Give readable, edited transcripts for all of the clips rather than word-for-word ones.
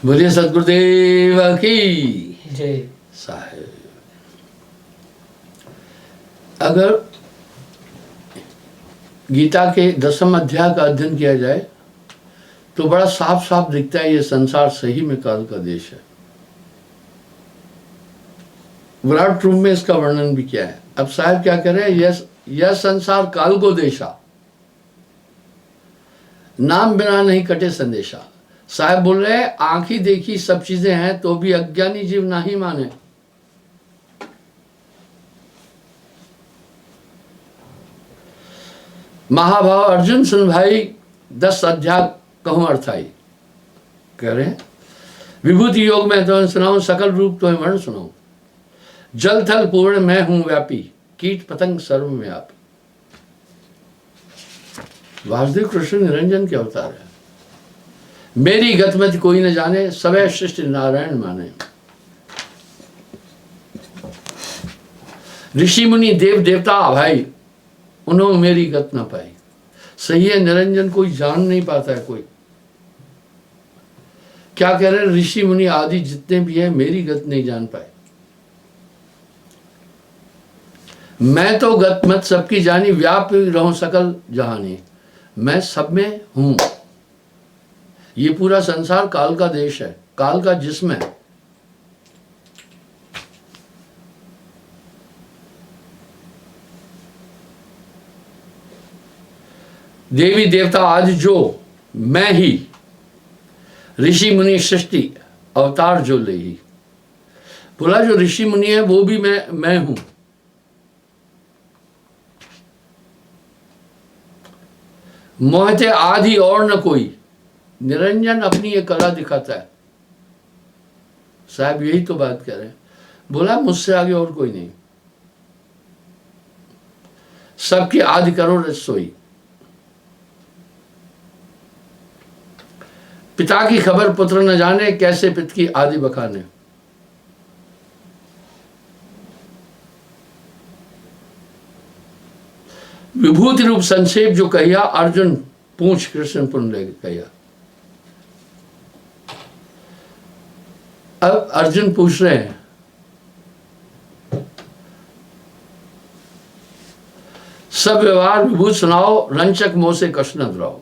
बोलिए सदगुरुदेव की जय। साहेब। अगर गीता के 10वें अध्याय का अध्ययन किया जाए तो बड़ा साफ साफ दिखता है ये संसार सही में काल का देश है। विराट रूप में इसका वर्णन भी किया है। अब साहब क्या कह रहे हैं, यह संसार काल को देशा, नाम बिना नहीं कटे संदेशा। साहब बोल रहे हैं आंखी देखी सब चीजें हैं तो भी अज्ञानी जीव नहीं माने। महाभाव अर्जुन सुन भाई 10 अध्याय कहूं अर्थाई। कह रहे हैं विभूति योग में तो सुनाऊं, सकल रूप तो वर्ण सुनाऊं। जल थल पूर्ण मैं हूं व्यापी, कीट पतंग सर्व में आप। वासुदेव कृष्ण निरंजन के अवतार है। मेरी गतिमति कोई न जाने, सवै सृष्टि नारायण माने। ऋषि मुनि देव देवता भाई, उन्होंने मेरी गत न पाई। सही है, निरंजन कोई जान नहीं पाता है। कोई क्या कह रहे हैं, ऋषि मुनि आदि जितने भी हैं मेरी गत नहीं जान पाए। मैं तो गत मत सबकी जानी, व्याप रहूं सकल जहानी। मैं सब में हूं। ये पूरा संसार काल का देश है, काल का जिस्म है। देवी देवता आदि जो मैं ही, ऋषि मुनि सृष्टि अवतार जो ले ही। बोला जो ऋषि मुनि है वो भी मैं हूं। मोहते आदि और न कोई, निरंजन अपनी ये कला दिखाता है। साहब यही तो बात कह रहे हैं। बोला मुझसे आगे और कोई नहीं, सबकी आदि करो रसोई। पिता की खबर पुत्र न जाने, कैसे पिता की आदि बखाने। विभूति रूप संक्षेप जो कहिया, अर्जुन पूछ कृष्ण पुन ले कहिया। अब अर्जुन पूछ रहे हैं सब व्यवहार विभूत सुनाओ, रंचक मोह से कष्ट न दुराओ।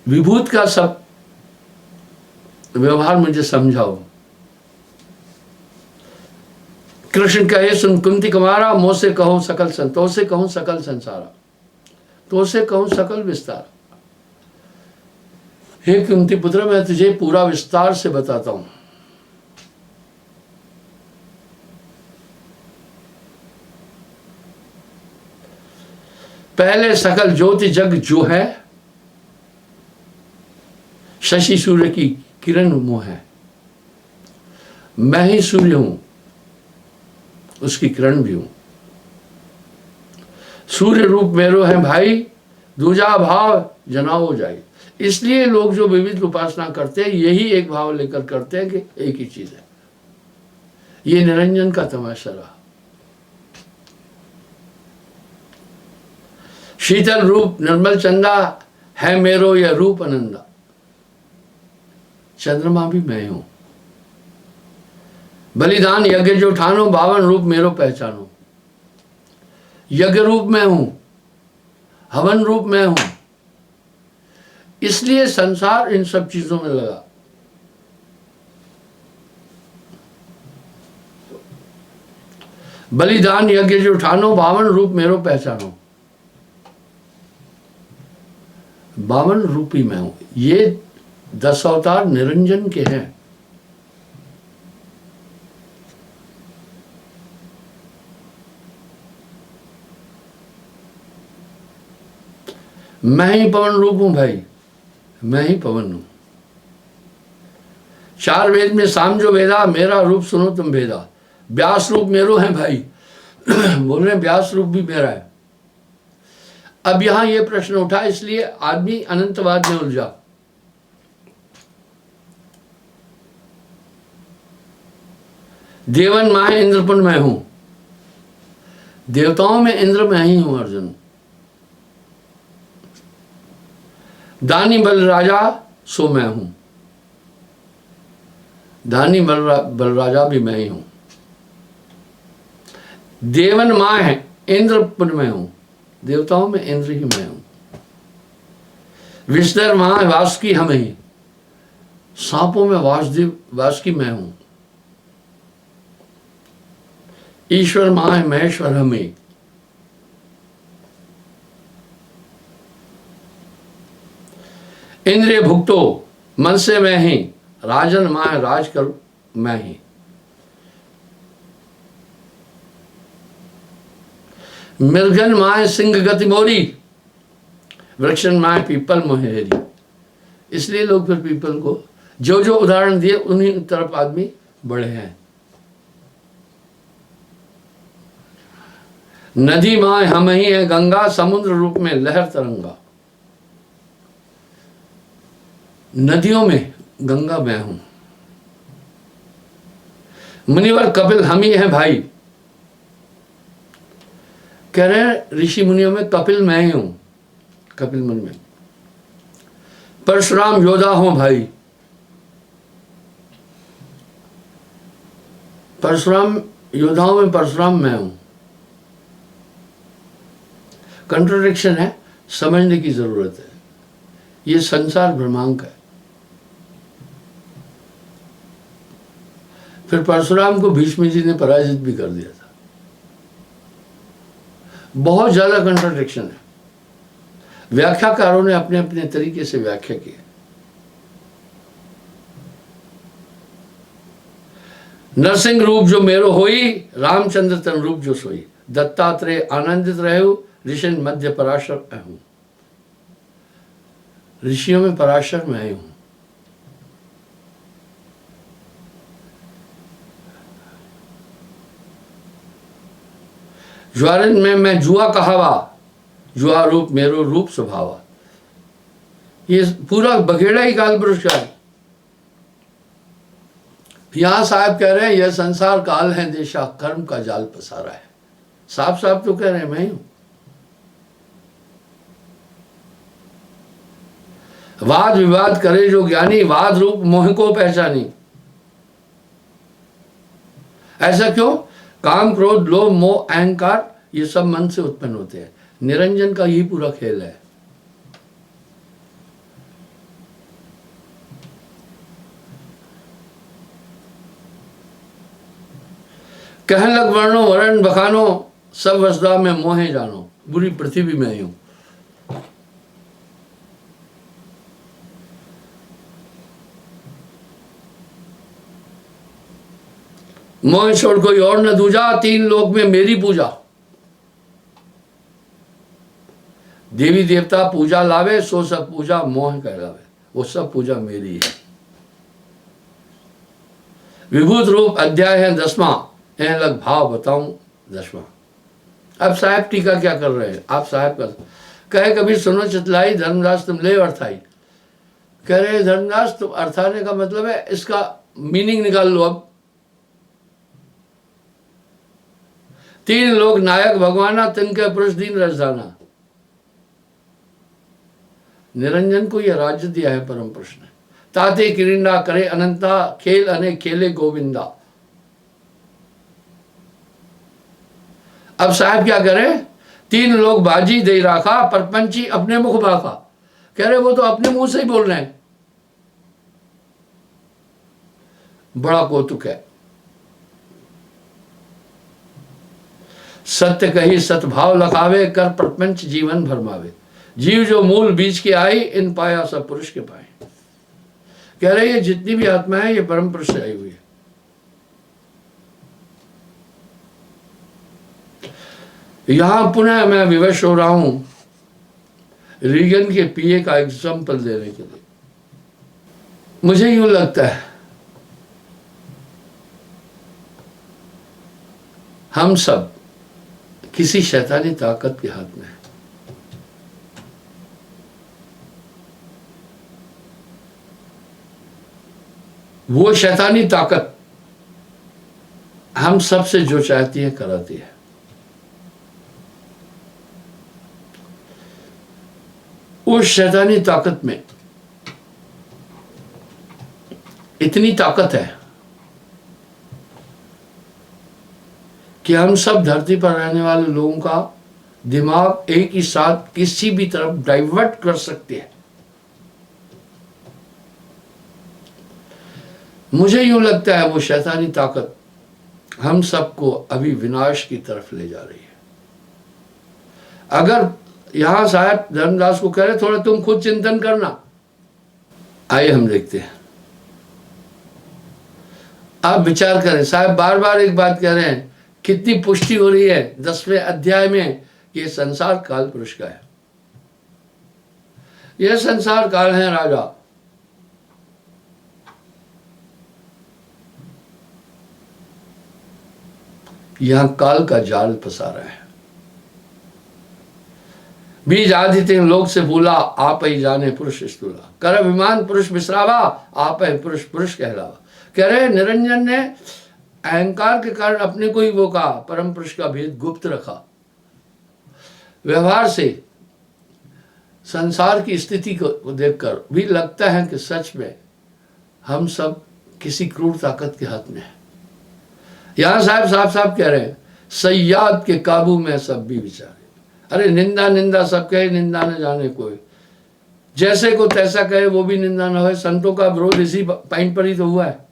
विभूत का सब व्यवहार मुझे समझाओ। कृष्ण कहे सुन कुंती कुमारा, मोह से कहूं सकल तो से कहूं सकल संसारा, तो से कहूं सकल विस्तार। हे कुंती पुत्र, मैं तुझे पूरा विस्तार से बताता हूं। पहले सकल ज्योति जग जो है, शशि सूर्य की किरण मोह है। मैं ही सूर्य हूं, उसकी किरण भी हूं। सूर्य रूप मेरो है भाई, दूजा भाव जनाओ जाए। इसलिए लोग जो विविध उपासना करते हैं यही एक भाव लेकर करते हैं कि एक ही चीज है। ये निरंजन का तमाशा रहा। शीतल रूप निर्मल चंदा, है मेरो यह रूप आनंदा। चंद्रमा भी मैं हूं। बलिदान यज्ञ जो ठानो, 52 रूप मेरो पहचानो। यज्ञ रूप में हूं, हवन रूप में हूं। इसलिए संसार इन सब चीजों में लगा। बलिदान यज्ञ जो ठानो, 52 रूप मेरो पहचानो। 52 रूपी मैं हूं। ये 10 अवतार निरंजन के हैं। मैं ही पवन रूप हूं भाई, मैं ही पवन हूं। 4 वेद में साम जो वेदा, मेरा रूप सुनो तुम भेदा। व्यास रूप मेरो है भाई। बोल रहे व्यास रूप भी मेरा है। अब यहां यह प्रश्न उठा, इसलिए आदमी अनंतवाद में उलझा। देवन माए इंद्रपुन मैं हूं। देवताओं में इंद्र मैं ही हूं अर्जुन। दानी बल राजा सो मैं हूं, धानी बलराजा भी मैं ही हूं, देवन मां है इंद्रपुर में हूं, देवताओं में इंद्र ही मैं हूं, विष्णु मां वासुकी हम ही, सांपों में वासुदेव वासुकी मैं हूं, ईश्वर मां है महेश्वर हम ही, इंद्रिय भुक्तो मन से मैं ही, राजन मां है राज कर मैं ही, मृगन मां है सिंह गति मोरी, वृक्षन मां है पीपल मोहेरी। इसलिए लोग फिर पीपल को जो जो उदाहरण दिए उन्हीं तरफ आदमी बढ़े हैं। नदी मां हम ही है गंगा, समुद्र रूप में लहर तरंगा, नदियों में गंगा मैं हूं, मुनिवर कपिल हम ही हैं भाई, कह रहे हैं ऋषि मुनियों में कपिल मैं ही हूं, कपिल मुनि में, परशुराम योद्धा हूं भाई, परशुराम योद्धाओं में परशुराम मैं हूं। कंट्रोडिक्शन है, समझने की जरूरत है। ये संसार भ्रमांक है। फिर परशुराम को भीष्म जी ने पराजित भी कर दिया था। बहुत ज्यादा कंट्राडिक्शन है। व्याख्याकारों ने अपने अपने तरीके से व्याख्या की। नरसिंह रूप जो मेरो होई, रामचंद्र तन रूप जो सोई, दत्तात्रेय आनंदित रहो, ऋषि मध्य पराशर हूं, ऋषियों में पराशर मैं हूं। ज्वारन में मैं जुआ कहावा, जुआ रूप मेरो रूप स्वभावा। ये पूरा बघेड़ा ही काल पुरुष का है। यहां साहब कह रहे हैं यह संसार काल है देशा, कर्म का जाल पसारा है। साफ साफ तो कह रहे हैं मैं ही हूं। वाद विवाद करे जो ज्ञानी, वाद रूप मोह को पहचानी। ऐसा क्यों? काम क्रोध लोभ मोह अहंकार ये सब मन से उत्पन्न होते हैं। निरंजन का यही पूरा खेल है। कहन लग वर्णो वरण बखानो, सब वसदा में मोहे जानो। बुरी पृथ्वी में ही हूं। मोह छोड़ कोई और न दूजा, तीन लोक में मेरी पूजा। देवी देवता पूजा लावे, सो सब पूजा मोह कहलावे। वो सब पूजा मेरी है। विभूत रूप अध्याय है 10वां, यह लग भाव बताऊं 10वां। अब साहब टीका क्या कर रहे हैं? आप साहब का कहे कभी सुनो चितलाई, धर्मदास तुम ले अर्थाई। कह रहे धर्मदास तुम अर्थाने का मतलब है इसका मीनिंग निकाल लो। अब तीन लोग नायक भगवाना, तिनके पुरुष दीन रजदाना। निरंजन को यह राज्य दिया है परम पुरुष ने। ताते किरिंदा करे अनंता, खेल अने खेले गोविंदा। अब साहब क्या करें? तीन लोग बाजी दे राखा, परपंची अपने मुख बाखा। कह रहे वो तो अपने मुंह से ही बोल रहे हैं। बड़ा कौतुक है। सत्य कही सतभाव लखावे, कर प्रपंच जीवन भरमावे। जीव जो मूल बीज के आई, इन पाया सब पुरुष के पाए। कह रहे ये जितनी भी आत्मा है ये परम पुरुष से आई हुई है। यहां पुनः मैं विवश हो रहा हूं रीगन के पीए का एग्जाम्पल देने के लिए। मुझे यूं लगता है हम सब किसी शैतानी ताकत के हाथ में है। वो शैतानी ताकत हम सब से जो चाहती है कराती है। उस शैतानी ताकत में इतनी ताकत है कि हम सब धरती पर रहने वाले लोगों का दिमाग एक ही साथ किसी भी तरफ डाइवर्ट कर सकते हैं। मुझे यूं लगता है वो शैतानी ताकत हम सबको अभी विनाश की तरफ ले जा रही है। अगर यहां साहब धर्मदास को कह रहे थोड़ा तुम खुद चिंतन करना, आइए हम देखते हैं। आप विचार करें, साहब बार बार एक बात कह रहे हैं, कितनी पुष्टि हो रही है 10वें अध्याय में, ये संसार काल पुरुष का है। यह संसार काल है राजा, यहां काल का जाल पसारा है। बीज आदित्य लोक से भूला, आप ही जाने पुरुष स्थूला, कर अभिमान पुरुष विश्रावा, आप ही पुरुष पुरुष कहलावा। कह रहे निरंजन ने अहंकार के कारण अपने को ही वो कहा, परम पुरुष का भेद गुप्त रखा। व्यवहार से संसार की स्थिति को देखकर भी लगता है कि सच में हम सब किसी क्रूर ताकत के हाथ में है। यहां साहब साफ साफ कह रहे हैं, सयाद के काबू में सब भी विचारे। अरे निंदा निंदा सब कहे, निंदा न जाने कोई, जैसे को तैसा कहे वो भी निंदा न हो। संतों का विरोध इसी पॉइंट पर ही तो हुआ है।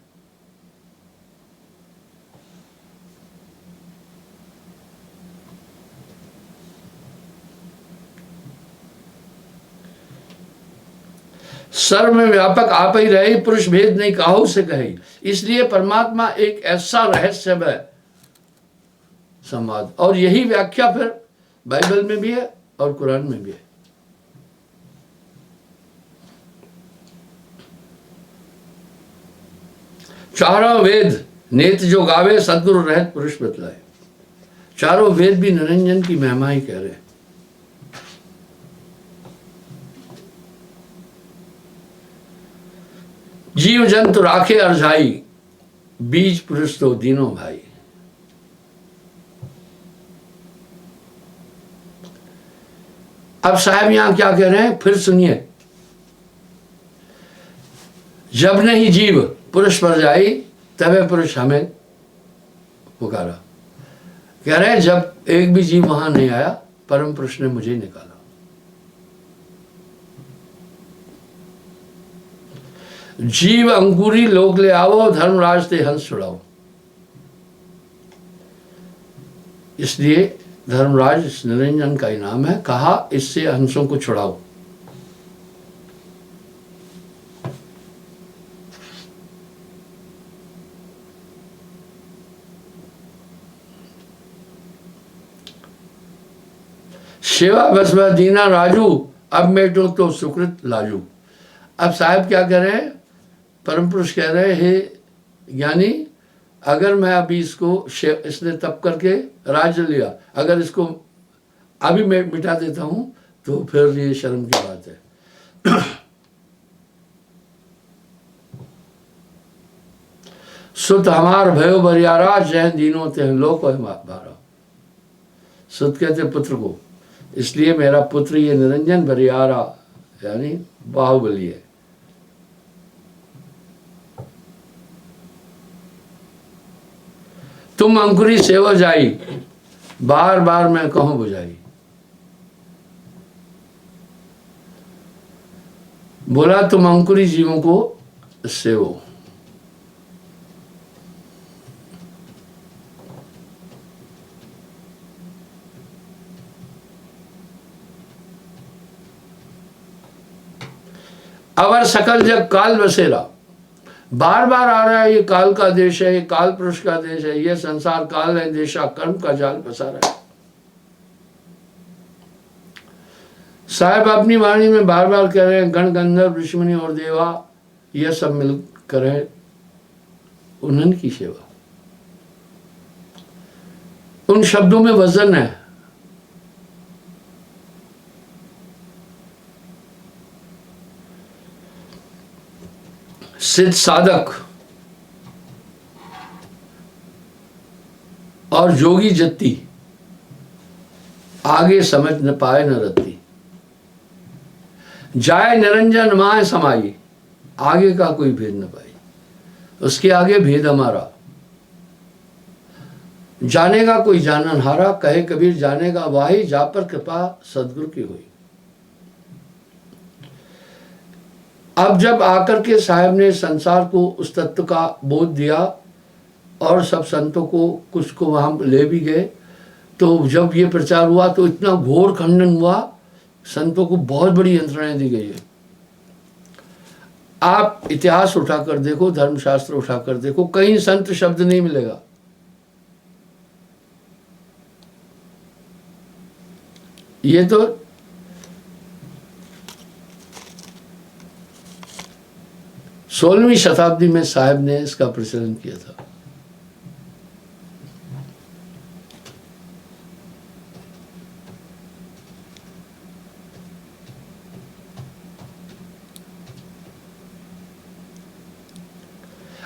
सर्व में व्यापक आप ही रहे, पुरुष भेद नहीं काहू से कहे। इसलिए परमात्मा एक ऐसा रहस्य है संवाद, और यही व्याख्या फिर बाइबल में भी है और कुरान में भी है। चारों वेद नेत्र जो गावे, सदगुरु रहत पुरुष बतलाए। चारों वेद भी निरंजन की महिमा ही कह रहे हैं। जीव जंतु राखे अरझाई, बीज पुरुष तो तीनों भाई। अब साहब यहां क्या कह रहे हैं, फिर सुनिए। जब नहीं जीव पुरुष पर जाई, तबे पुरुष हमें पुकारा। कह रहे हैं जब एक भी जीव वहां नहीं आया, परम पुरुष ने मुझे निकाला। जीव अंकुरी लोक ले आओ, धर्मराज ते हंस छुड़ाओ। इसलिए धर्मराज इस निरंजन का इनाम है, कहा इससे हंसों को छुड़ाओ। सेवा बसवा दीना राजू, अब मेटो तो सुकृत लाजू। अब साहब क्या कह रहे हैं, परम पुरुष कह रहे हे ज्ञानी, अगर मैं अभी इसने तप करके राज्य लिया, अगर इसको अभी मैं मिटा देता हूं तो फिर ये शर्म की बात है। सुत हमार भयो बरियारा, जय दीनों ते लोक भारा। सुत कहते पुत्र को, इसलिए मेरा पुत्र ये निरंजन बरियारा यानी बाहुबली है। तुम अंकुरी सेवा जाई, बार बार मैं कहूं बुझाई। बोला तुम अंकुरी जीवों को सेवो। अवर सकल जग काल बसेरा, बार बार आ रहा है, ये काल का देश है, ये काल पुरुष का देश है, ये संसार काल है, देशा कर्म का जाल पसारा है। साहब अपनी वाणी में बार बार कह रहे हैं, गण गंधर्व ऋषिमुनि और देवा ये सब मिल करें उन्हन की सेवा। उन शब्दों में वजन है। सिद्ध साधक और जोगी जत्ती आगे समझ न पाए न रत्ती। जाए निरंजन माए समाई, आगे का कोई भेद न पाई। उसके आगे भेद हमारा। जानेगा कोई जाननहारा, कहे कबीर जानेगा वाही, जा पर कृपा सदगुरु की हुई। अब जब आकर के साहब ने संसार को उस तत्व का बोध दिया और सब संतों को कुछ को वहां ले भी गए, तो जब ये प्रचार हुआ तो इतना घोर खंडन हुआ, संतों को बहुत बड़ी यंत्रणाएं दी गई है। आप इतिहास उठाकर देखो, धर्मशास्त्र उठाकर देखो, कहीं संत शब्द नहीं मिलेगा। ये तो 16वीं शताब्दी में साहब ने इसका प्रचलन किया था।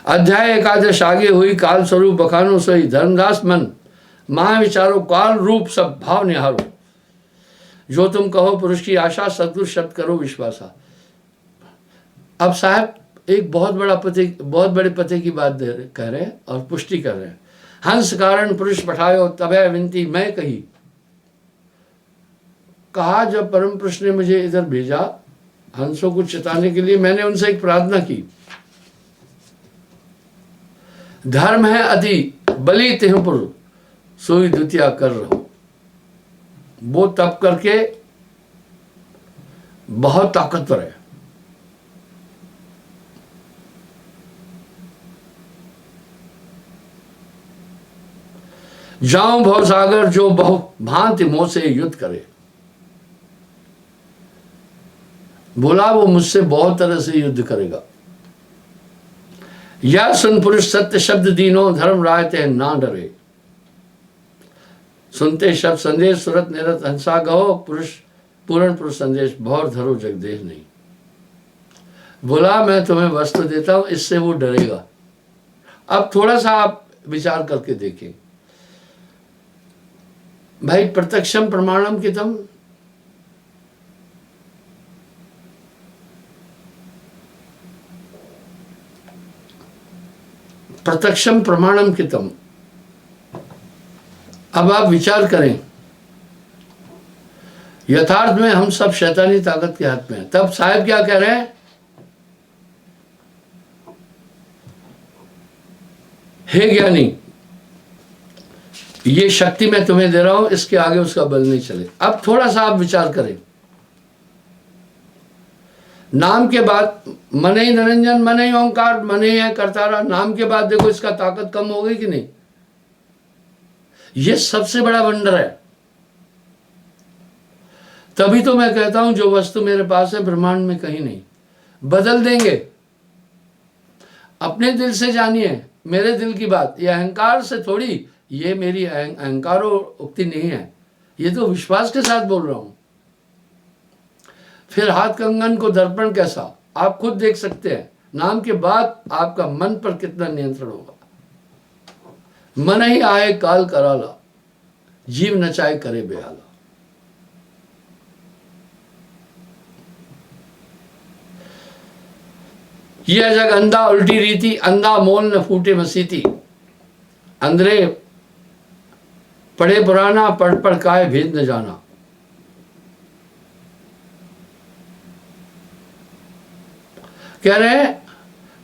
अध्याय 11 आगे हुई, काल स्वरूप बखानो सोई, धर्मदास मन महा विचारो, काल रूप सब भाव निहारो, जो तुम कहो पुरुष की आशा, सदगुरु शब्द करो विश्वासा। अब साहब एक बहुत बड़े पते की बात कह रहे हैं और पुष्टि कर रहे हैं। हंस कारण पुरुष पठायो, तबे विनती मैं कही। कहा जब परम पुरुष ने मुझे इधर भेजा हंसों को चिताने के लिए, मैंने उनसे एक प्रार्थना की, धर्म है अति बलि तिहपुर, सोई द्वितीय कर रहो। वो तप करके बहुत ताकतवर है। जाऊं भवसागर जो बहु भांति मोह से युद्ध करे। बोला वो मुझसे बहुत तरह से युद्ध करेगा। या सुन पुरुष सत्य शब्द दीनो, धर्म रायते ना डरे। सुनते शब्द संदेश, सुरत निरत हंसा गहो, पुरुष पूर्ण पुरुष संदेश, भौर धरो जगदेह नहीं। बोला मैं तुम्हें वस्त्र देता हूं, इससे वो डरेगा। अब थोड़ा सा आप विचार करके देखें भाई, प्रत्यक्षम प्रमाणम कितम, प्रत्यक्षम प्रमाणम कितम। अब आप विचार करें, यथार्थ में हम सब शैतानी ताकत के हाथ में हैं। तब साहब क्या कह रहे हैं, हे ज्ञानी ये शक्ति मैं तुम्हें दे रहा हूं, इसके आगे उसका बल नहीं चले। अब थोड़ा सा आप विचार करें, नाम के बाद मन ही निरंजन, मन ही ओंकार, मन ही है करतारा, नाम के बाद देखो इसका ताकत कम हो गई कि नहीं। ये सबसे बड़ा वंडर है। तभी तो मैं कहता हूं जो वस्तु मेरे पास है ब्रह्मांड में कहीं नहीं। बदल देंगे, अपने दिल से जानिए, मेरे दिल की बात। ये अहंकार से थोड़ी, ये मेरी अहंकारो उक्ति नहीं है, ये तो विश्वास के साथ बोल रहा हूं। फिर हाथ कंगन को दर्पण कैसा, आप खुद देख सकते हैं। नाम के बाद आपका मन पर कितना नियंत्रण होगा। मन ही आए काल कराला, जीव नचाए करे बेहाला। यह जग अंधा उल्टी रीति, अंधा मोल न फूटे मसीती। अंधरे पढ़े पुराना, पढ़ पढ़ काय भेद न जाना। कह रहे हैं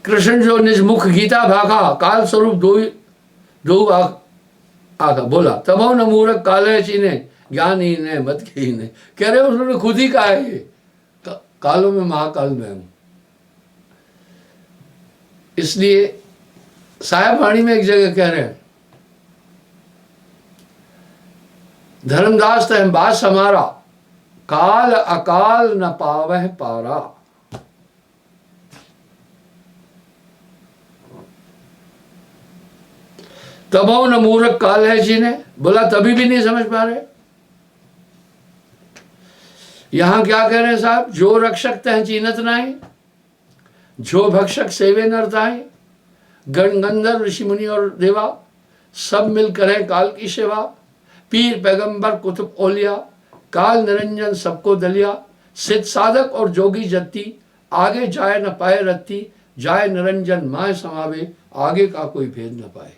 कृष्ण जो निज मुख गीता भागा, काल स्वरूप दो आगा। बोला तबो न मूरख काले चीने, ज्ञान ही ने मत के ही ने। कह रहे उन्होंने खुद ही कहा है, कालों में महाकाल में हूं। इसलिए साहेब वाणी में एक जगह कह रहे हैं, धर्मदास तह बास हमारा, काल अकाल न पावह पारा। तबो न मूर्ख काल है जी ने। बोला तभी भी नहीं समझ पा रहे। यहां क्या कह रहे हैं साहब, जो रक्षक तह चीनत नाई, जो भक्षक सेवे नर ताई। गण गंधर्व ऋषि मुनि और देवा सब मिल करें काल की सेवा। पीर पैगंबर कुतुब ओलिया, काल निरंजन सबको दलिया। सिद्ध साधक और जोगी जत्ती, आगे जाए न पाए रत्ती। जाय निरंजन माय समावे, आगे का कोई भेद न पाए।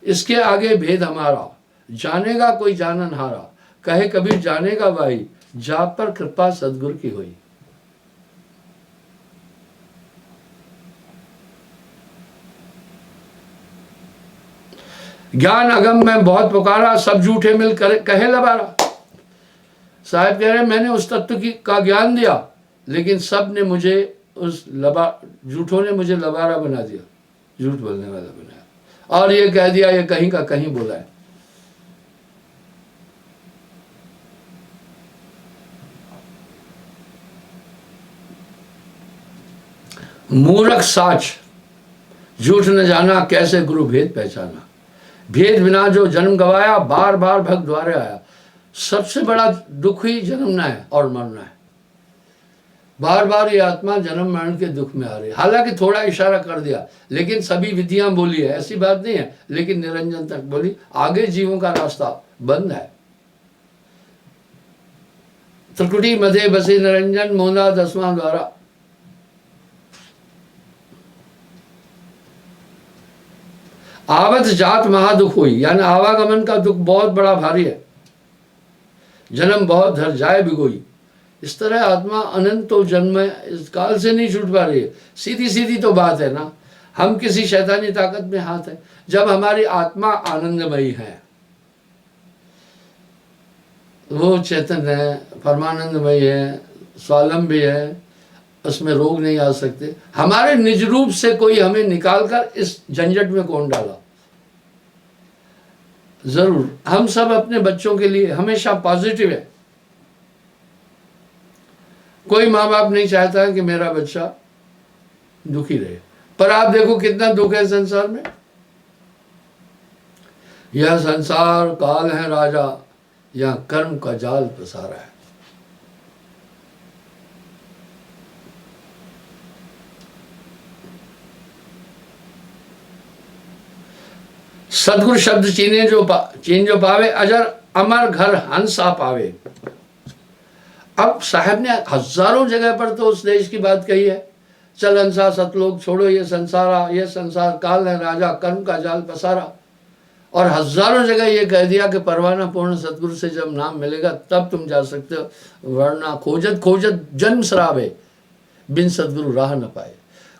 इसके आगे भेद हमारा, जानेगा कोई जानन हारा, कहे कबीर जानेगा भाई, जा पर कृपा सदगुरु की हुई। ज्ञान अगम में बहुत पुकारा, सब झूठे मिल कर कहे लबारा। साहब कह रहे हैं मैंने उस तत्व की का ज्ञान दिया, लेकिन सब ने मुझे झूठों ने मुझे लबारा बना दिया, झूठ बोलने वाला बनाया, और ये कह दिया ये कहीं का कहीं बोला है। मूर्ख साच झूठ न जाना, कैसे गुरु भेद पहचाना। भेद बिना जो जन्म गवाया, बार बार भग द्वारे आया। सबसे बड़ा दुख ही जन्मना है और मरना है। बार बार ये आत्मा जन्म मरण के दुख में आ रही है। हालांकि थोड़ा इशारा कर दिया, लेकिन सभी विधियां बोली है, ऐसी बात नहीं है, लेकिन निरंजन तक बोली, आगे जीवों का रास्ता बंद है। त्रिकुटी मध्य बसे निरंजन, मोहना 10वां द्वारा। आवत जात महादुख हुई, यानी आवागमन का दुख बहुत बड़ा भारी है। जन्म बहुत धर जाए बिगोई। इस तरह आत्मा अनंतो जन्म इस काल से नहीं छूट पा रही है। सीधी सीधी तो बात है ना, हम किसी शैतानी ताकत में हाथ है। जब हमारी आत्मा आनंदमयी है, वो चेतन है, परमानंदमयी है, स्वावलंबी है, उसमें रोग नहीं आ सकते। हमारे निज रूप से कोई हमें निकालकर इस झंझट में कौन डाला। जरूर हम सब अपने बच्चों के लिए हमेशा पॉजिटिव है। कोई माँ बाप नहीं चाहता है कि मेरा बच्चा दुखी रहे, पर आप देखो कितना दुख है संसार में। यह संसार काल है राजा, यह कर्म का जाल पसारा है। सदगुरु शब्द चीन जो पावे, अजर अमर घर हंसा पावे। अब साहब ने हजारों जगह पर तो उस देश की बात कही है। चल हंसा सतलोक छोड़ो ये संसार काल है राजा, कर्म का जाल पसारा। और हजारों जगह ये कह दिया कि परवाना पूर्ण सतगुरु से जब नाम मिलेगा तब तुम जा सकते हो, वरना खोजत खोजत जन्म शराबे, बिन सतगुरु राह न पाए।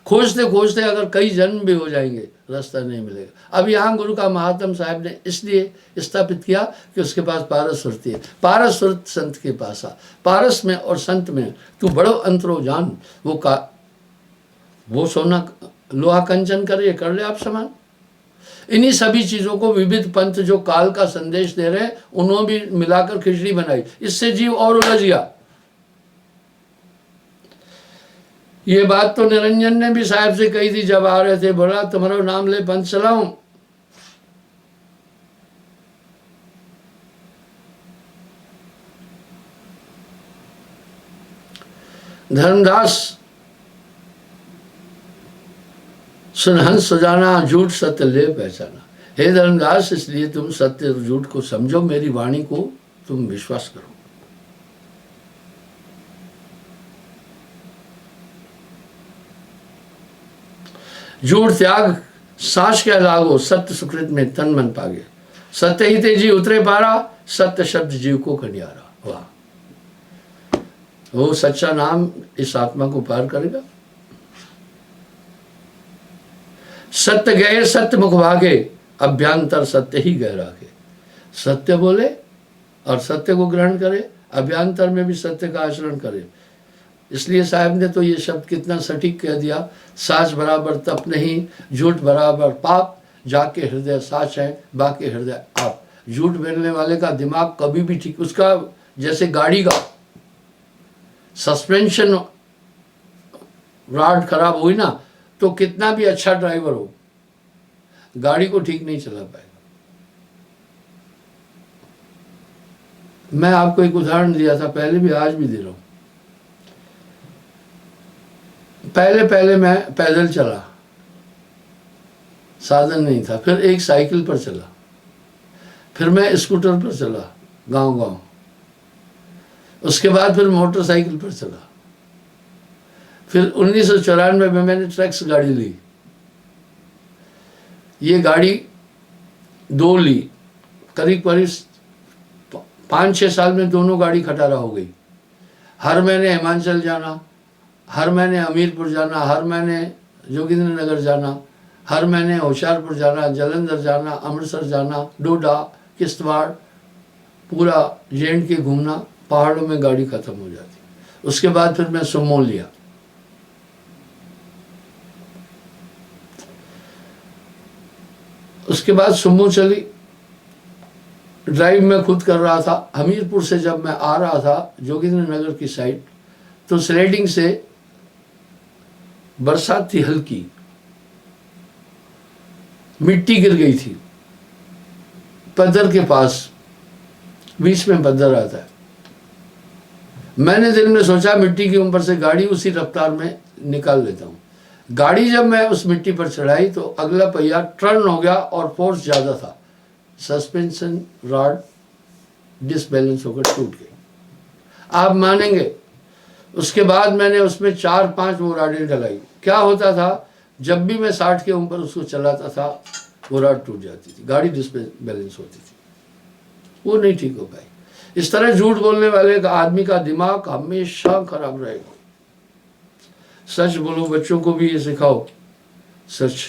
खोजते खोजते अगर कई जन्म भी हो जाएंगे, रास्ता नहीं मिलेगा। अब यहाँ गुरु का महात्म साहब ने इसलिए स्थापित किया कि उसके पास पारस सुरती है। पारस सुरत संत के पास आ। पारस में और संत में तू बड़ो अंतरो जान। वो सोना लोहा कंचन करे, कर ले आप समान। इन्हीं सभी चीजों को विविध पंथ जो काल का संदेश दे रहे हैं, उन्होंने भी मिलाकर खिचड़ी बनाई। इससे जीव और उलझ गया। ये बात तो निरंजन ने भी साहब से कही थी जब आ रहे थे। बोला तुम्हारा नाम ले पंथ चलाऊं। धर्मदास सुन हंस सुजाना, झूठ सत्य ले पहचाना। हे धर्मदास, इसलिए तुम सत्य और झूठ को समझो, मेरी वाणी को तुम विश्वास करो। झूठ त्याग साच क्या लागो, सत्य सुकृत में तन मन पागे। सत्य ही तेजी उतरे पारा, सत्य शब्द जीव को कन्यारा। वाह, वो सच्चा नाम इस आत्मा को पार करेगा। सत्य गए सत्य मुख भागे, अभ्यंतर सत्य ही गहरा के। सत्य बोले और सत्य को ग्रहण करे, अभ्यंतर में भी सत्य का आचरण करे। इसलिए साहब ने तो ये शब्द कितना सटीक कह दिया, साच बराबर तप नहीं, झूठ बराबर पाप, जाके हृदय साच है, बाकी हृदय आप। झूठ बोलने वाले का दिमाग कभी भी ठीक, उसका जैसे गाड़ी का सस्पेंशन रॉड खराब हुई ना, तो कितना भी अच्छा ड्राइवर हो, गाड़ी को ठीक नहीं चला पाएगा। मैं आपको एक उदाहरण दिया था पहले भी, आज भी दे रहा हूं। पहले मैं पैदल चला, साधन नहीं था, फिर एक साइकिल पर चला, फिर मैं स्कूटर पर चला गांव, उसके बाद फिर मोटरसाइकिल पर चला, फिर 1994 में मैंने ट्रैक्स गाड़ी ली। ये गाड़ी 2 ली, करीब 5-6 साल में दोनों गाड़ी खटारा हो गई। हर महीने हिमाचल जाना, हर महीने हमीरपुर जाना, हर महीने जोगिंद्र नगर जाना, हर महीने होशियारपुर जाना, जालंधर जाना, अमृतसर जाना, डोडा, किश्तवाड़, पूरा J&K घूमना। पहाड़ों में गाड़ी खत्म हो जाती। उसके बाद फिर मैं सुमो लिया। उसके बाद सुमो चली, ड्राइव में खुद कर रहा था। हमीरपुर से जब मैं आ रहा था जोगिंद्र नगर की साइड, तो स्लाइडिंग से बरसात थी, हल्की मिट्टी गिर गई थी पत्थर के पास, बीच में पत्थर आता है। मैंने दिल में सोचा मिट्टी के ऊपर से गाड़ी उसी रफ्तार में निकाल लेता हूँ। गाड़ी जब मैं उस मिट्टी पर चढ़ाई तो अगला पहिया टर्न हो गया और फोर्स ज़्यादा था, सस्पेंशन रॉड डिसबैलेंस होकर टूट गई। आप मानेंगे, उसके बाद मैंने उसमें 4-5 वो राडें डलाई। क्या होता था, जब भी मैं 60 के ऊपर उसको चलाता था वो रॉड टूट जाती थी, गाड़ी डिसबैलेंस होती थी, वो नहीं ठीक हो पाई। इस तरह झूठ बोलने वाले का आदमी का दिमाग हमेशा खराब रहेगा। सच बोलो, बच्चों को भी ये सिखाओ, सच।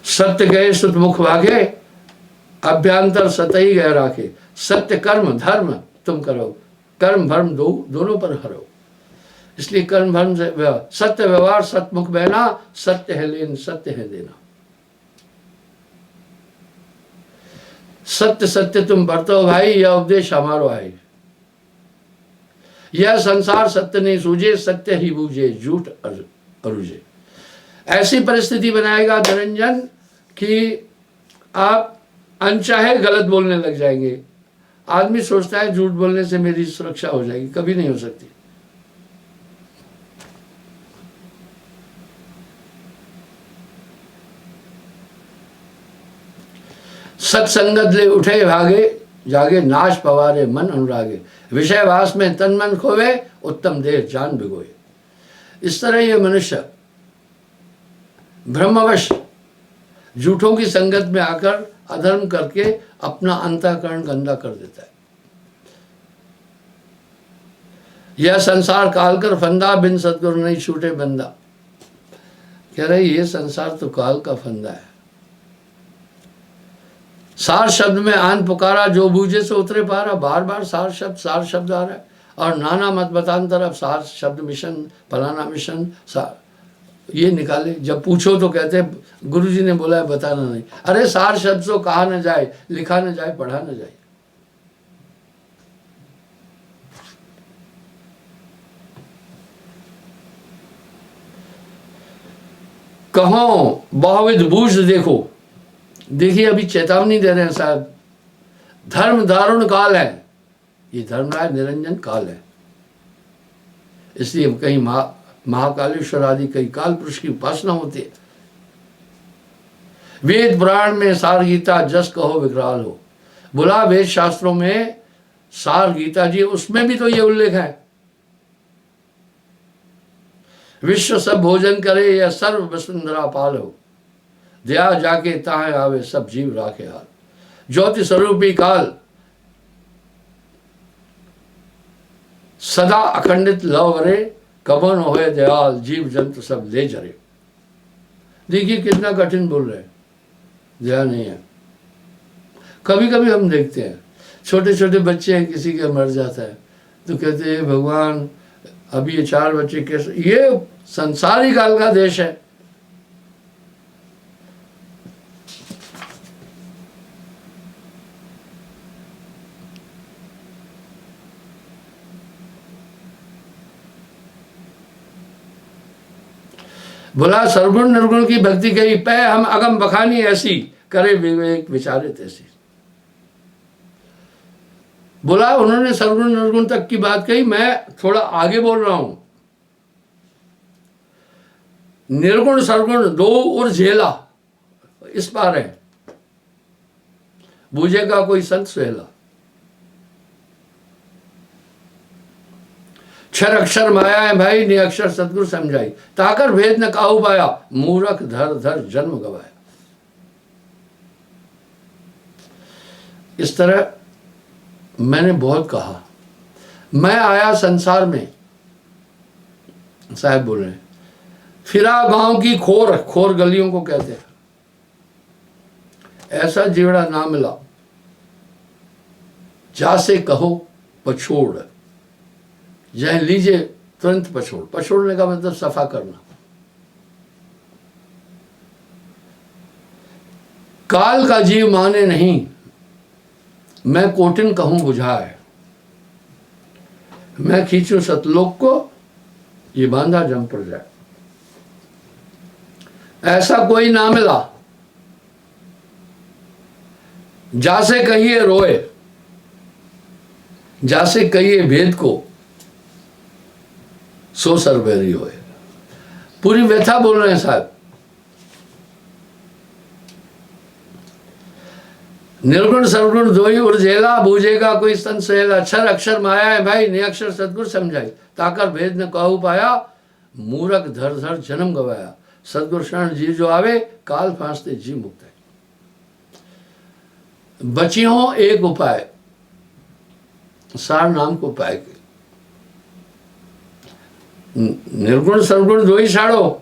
सत्य गए सुत मुख भागे, अभ्यंतर सतही गए राखे। सत्य कर्म धर्म तुम करो, कर्म भर्म दोनों पर हरो। इसलिए कर्म भर्म से सत्य व्यवहार सतमुख बहना, सत्य है लेन सत्य है देना। सत्य सत्य तुम बरतो भाई, यह उपदेश हमारो है। यह संसार सत्य नहीं सूझे, सत्य ही बूझे झूठ अरुझे। ऐसी परिस्थिति बनाएगा निरंजन कि आप अनचाहे गलत बोलने लग जाएंगे। आदमी सोचता है झूठ बोलने से मेरी सुरक्षा हो जाएगी, कभी नहीं हो सकती। सत्संगत ले उठे भागे, जागे नाश पवारे मन अनुरागे। विषय वास में तन मन खोवे, उत्तम देह जान भिगोए। इस तरह ये मनुष्य ब्रह्मवश झूठों की संगत में आकर अधर्म करके अपना अंतःकरण गंदा कर देता है। यह संसार काल कर फंदा, बिन सतगुरु नहीं छूटे बंदा। कह रहे ये संसार तो काल का फंदा है। सार शब्द में आन पुकारा, जो बूझे से उतरे पारा। बार बार सार शब्द आ रहा है, और नाना मत बतांतर। अब सार शब्द मिशन, फलाना मिशन, ये निकाले। जब पूछो तो कहते गुरुजी ने बोला है बताना नहीं। अरे सार शब्द तो कहा न जाए, लिखा न जाए, पढ़ा न जाए। कहो बहुविध बूझ देखो। देखिए अभी चेतावनी दे रहे हैं साहब, धर्म दारुण काल है। ये धर्मराज निरंजन काल है। इसलिए कहीं महाकालेश्वर आदि कई काल पुरुष की उपासना होती है। वेद पुराण में सार गीता जस कहो विकराल हो। बोला वेद शास्त्रों में सार गीता जी, उसमें भी तो ये उल्लेख है, विश्व सब भोजन करे या सर्व वसुंधरा पाल हो। दया जाके ताहे आवे सब जीव राखे हाल। ज्योति स्वरूपी काल सदा अखंडित लव वरे। कबन होए दयाल जीव जंतु सब ले जरे। देखिए कितना कठिन बोल रहे हैं, दया नहीं है। कभी कभी हम देखते हैं छोटे छोटे बच्चे हैं, किसी का मर जाता है तो कहते हैं भगवान अभी ये 4 बच्चे कैसे। ये संसारी काल का देश है। बोला सर्वगुण निर्गुण की भक्ति कही, पै हम अगम बखानी ऐसी, करे विवेक विचारे तैसी। बोला उन्होंने सर्वगुण निर्गुण तक की बात कही, मैं थोड़ा आगे बोल रहा हूं। निर्गुण सर्वगुण दो और झेला इस पार है, बूझेगा कोई संत सुहेला। छर अक्षर माया है भाई, ने अक्षर सतगुरु समझाई, ताकर भेद न काहू पाया, मूरख धर धर जन्म गवाया। इस तरह मैंने बहुत कहा। मैं आया संसार में, साहब बोल रहे हैं, फिरा गांव की खोर, खोर गलियों को कहते हैं, ऐसा जीवड़ा ना मिला जासे कहो पछोड़, जह लीजिए तुरंत पछोड़। पछोड़ने का मतलब सफा करना। काल का जीव माने नहीं, मैं कोटिन कहूं बुझाए, मैं खींचूं सतलोक को, ये बांधा जम पर जाए। ऐसा कोई ना मिला जासे कहिए रोए, जासे कहिए भेद को सो सरबेरी होए। पूरी व्यथा बोल रहे हैं साहब। निर्गुण सर्वगुण दोई उर्जेला, बूझेगा कोई संत सहेला, अक्षर अक्षर माया है भाई, ने अक्षर सतगुरु समझाई, ताकर भेद न कहू पाया, मूरख धर धर जन्म गवाया। सतगुरु शरण जी जो आवे, काल फांसते जी मुक्त है। बची हो एक उपाय, सार नाम को पाए के। निर्गुण सर्वगुण दो ही छाड़ो,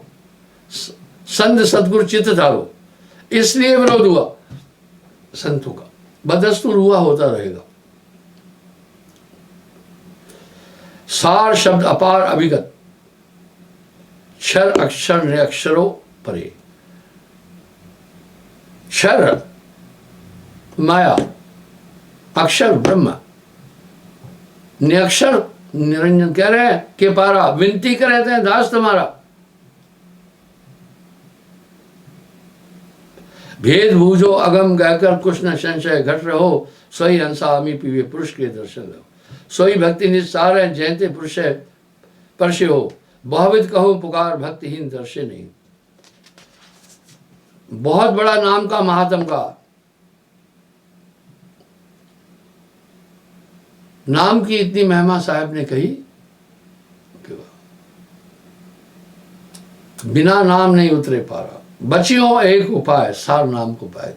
संत सतगुरु चित्त धारो। इसलिए विरोध हुआ संतों का, बदस्तूर हुआ होता रहेगा। सार शब्द अपार अभिगत, क्षर अक्षर ने अक्षरों परे। क्षर माया, अक्षर ब्रह्म, निरक्षर निरंजन कह रहे हैं के पारा, विनती कर रहे हैं दास तुम्हारा। भेद बूझो अगम गायकर, कुछ न संशय घट रहो, सोई हंसा अमी पीवे पुरुष के दर्शन लो। सोई भक्ति निस्सार है, जयते पुरुष है परशे हो, बहुविध कहो पुकार भक्तिहीन दर्शे नहीं। बहुत बड़ा नाम का महात्म का, नाम की इतनी महिमा साहब ने कही कि बिना नाम नहीं उतरे पारा। बचियों एक उपाय, सार नाम को पाए।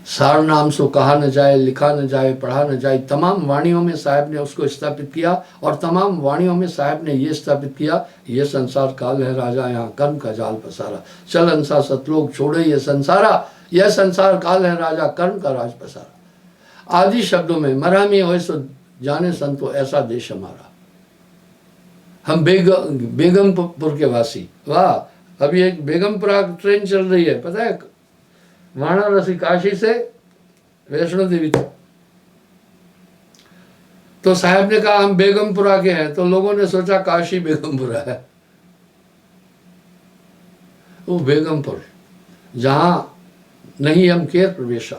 सार नाम सो कहा न जाए, लिखा न जाए, पढ़ा न जाए। तमाम वाणियों में साहब ने उसको स्थापित किया, और तमाम वाणियों में साहब ने ये स्थापित किया, ये संसार काल है राजा, यहाँ कर्म का जाल पसारा। चल अंसा सतलोक छोड़े ये संसारा, यह संसार काल है राजा, कर्म का राज पसारा। आदि शब्दों में मरहमी हो सो जाने संतो, ऐसा देश हमारा। हम बेगमपुर के वासी, वाह। अभी एक बेगमपुरा ट्रेन चल रही है, पता है, वाराणसी काशी से वैष्णो देवी तक। तो साहब ने कहा हम बेगमपुरा के हैं, तो लोगों ने सोचा काशी बेगमपुरा है। वो बेगमपुर जहां नहीं हम केर प्रवेशा।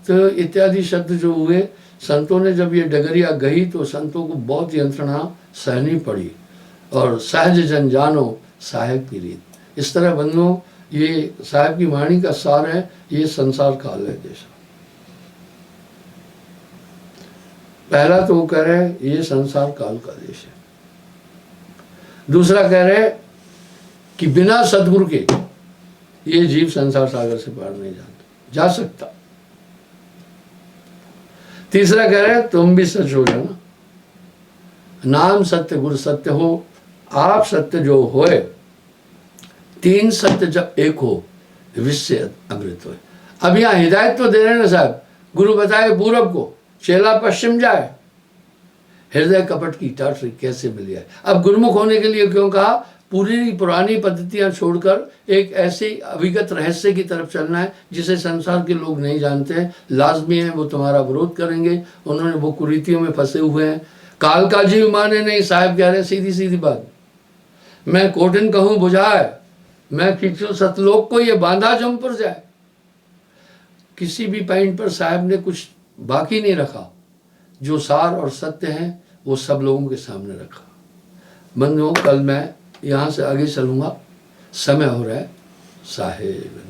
तो इत्यादि शब्द जो हुए, संतों ने जब ये डगरिया गई तो संतों को बहुत यंत्रणा सहनी पड़ी, और सहज जन जानो साहेब की रीत। इस तरह बंधुओं, ये साहेब की वाणी का सार है, ये संसार काल है जैसा। पहला तो वो कह रहे हैं ये संसार काल का देश है। दूसरा कह रहे हैं कि बिना सदगुरु के ये जीव संसार सागर से पार नहीं जा सकता। तीसरा कह रहे हैं तुम भी सच हो जाना, नाम सत्य गुरु सत्य हो, आप सत्य जो होए, तीन सत्य जब एक हो, विश्व अमृत होए। अब यहाँ हिदायत तो दे रहे हैं ना साहब, गुरु बताए पूरब को, चेला पश्चिम जाए, हृदय कपट की टाटरी कैसे मिल जाए। अब गुरुमुख होने के लिए क्यों कहा, पूरी पुरानी पद्धतियां छोड़कर एक ऐसे अविगत रहस्य की तरफ चलना है जिसे संसार के लोग नहीं जानते हैं। लाजमी है वो तुम्हारा विरोध करेंगे, उन्होंने वो कुरीतियों में फंसे हुए हैं। काल का जीव माने नहीं, साहब कह रहे हैं सीधी सीधी बात। मैं कोटिन कहूं बुझाए, मैं खींचूं सतलोक को, ये बांधा जम पर जाए। किसी भी पॉइंट पर साहब ने कुछ बाकी नहीं रखा, जो सार और सत्य है वो सब लोगों के सामने रखा। बंधुओं, कल मैं यहाँ से आगे चलूँगा, समय हो रहा है साहेब।